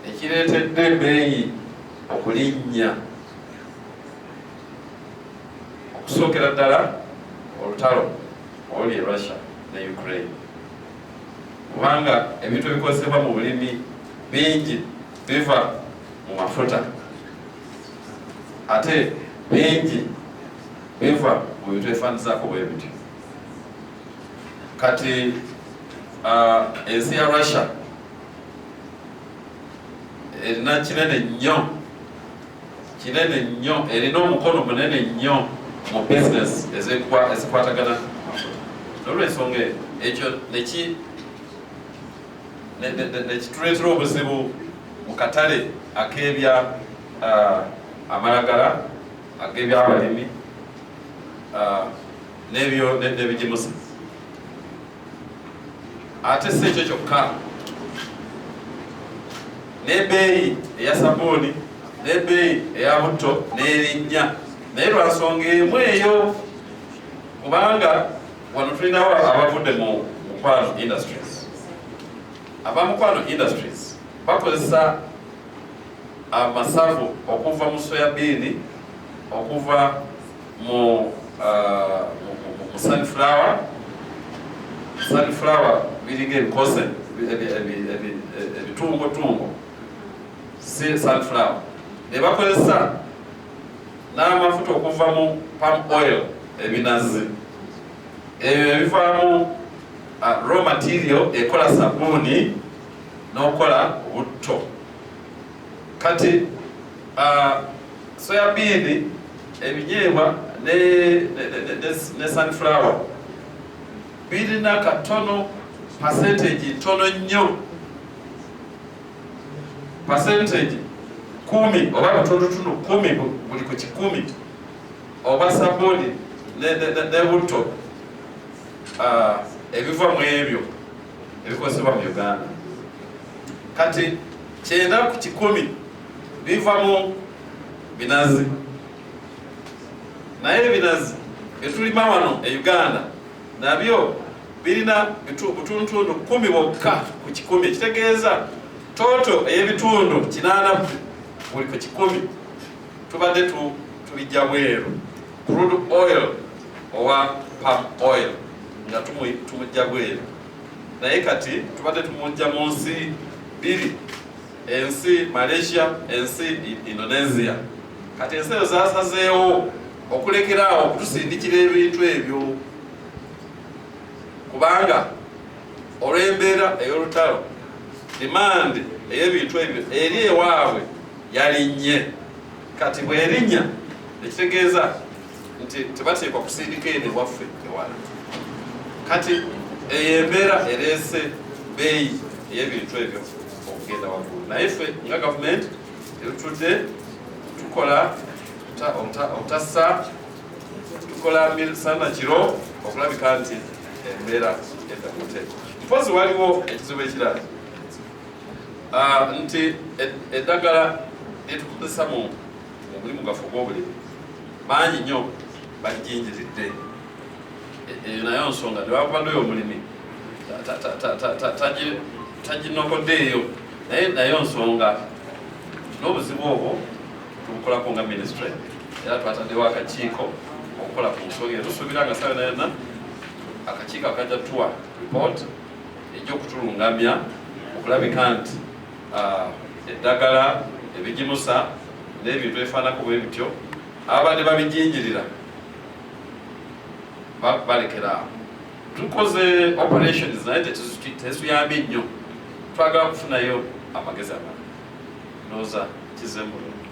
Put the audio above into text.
Ekireetedde ebbeeyi okulinnya okusookera ddala olutalo oluli Russia ne Ukraine, kubanga ebintu ebikozesebwa mu bulimi bingi biva mu mafuta ate bingi biva mu bintu ebifaanizaako bwe bityo. Kati ensi ya Russia erina kinene nnyo, erina omukono munene nnyo mu bizinesi ezikwatagana n'olwensonga ekyo nekituleetera obuzibu mu katale ak'ebya amalagala ag'ebyabalimi n'ebigimusa. Ate si ekyo kyokka, n'ebbeeyi eya sabuuni n'ebbeeyi eya butto n'erinnya, naye lwansonga emu eyo, kubanga wano tulinawo abavudde mu Mukwano Industries. Abamukwano Industries bakozesa amasavu okuva mu soyabeeni, okuva mu sunflower biringa ebikose ebitungotungo, si sunflower. Ne bakozesa n'amafuta okuva mu palm oil, ebinazi ebyo ebivaamu raw material ekola sabuuni n'okola butto. Kati soyabeeni, ebinyeebwa ne sunflower birina katono, percentage ntono nnyo, percentage 10 oba butundutundu 10 buli ku 100 oba sabuuni ne butto ebiva mu ebyo ebikozesebwa mu Uganda. Kati 9 ku 10 biva mu binazi, naye ebinazi byetulima wano e Uganda nabyo birina butundutundu 10 bwokka ku 100, ekitegeeza toto ey'ebitundu 80 buli ku 100 tubadde tubijja bweru. Crude oil owa palm oil nga tumujja bweru, naye kati tubadde tumujja mu nsi 2, ensi Malaysia, ensi Indonesia. Kati ensi ezo zasazeewo okulekeraawo okutusindikira ebintu ebyo, kubanga olw'embeera ey'olutalo demand ey'ebintu ebyo eri ewaabwe yalinnye. Kati bw'erinnya ekitegeeza nti tebateekwa kusindika eno ewaffe ewala. Kati eyo embeera ereese bbeeyi ey'ebintu ebyo okugenda waggulu, naye ffe nga gavumenti tetutudde tukola obutassa, tukola misana kiro okulabika nti embeera edda ku muteeko. Mpozi waliwo ekizibu ekirala nti eddagala lyetukozesa mu mulimu gwaffe ogw'obulimi bangi nnyo balijinjiridde. Eyo nayo nsonga newakubaddeyo omulimi taginokoddeeyo, nayo nsonga n'obuzibu obwo tubukolako nga minisitule, era twataddewo akakiiko okukola ku nsonga eyo. Tusuubira nga sawa nayonna akakiiko akajja tuwa report ejja okutulungamya okulabika nti eddagala, ebigimusa n'ebintu ebifaanako bwe bityo abadde babijinjirira balekera awo. Tukoze operations naye teziyambye nnyo, twagala kufunayo amagezi amalala. Ndowooza kizze bulungi.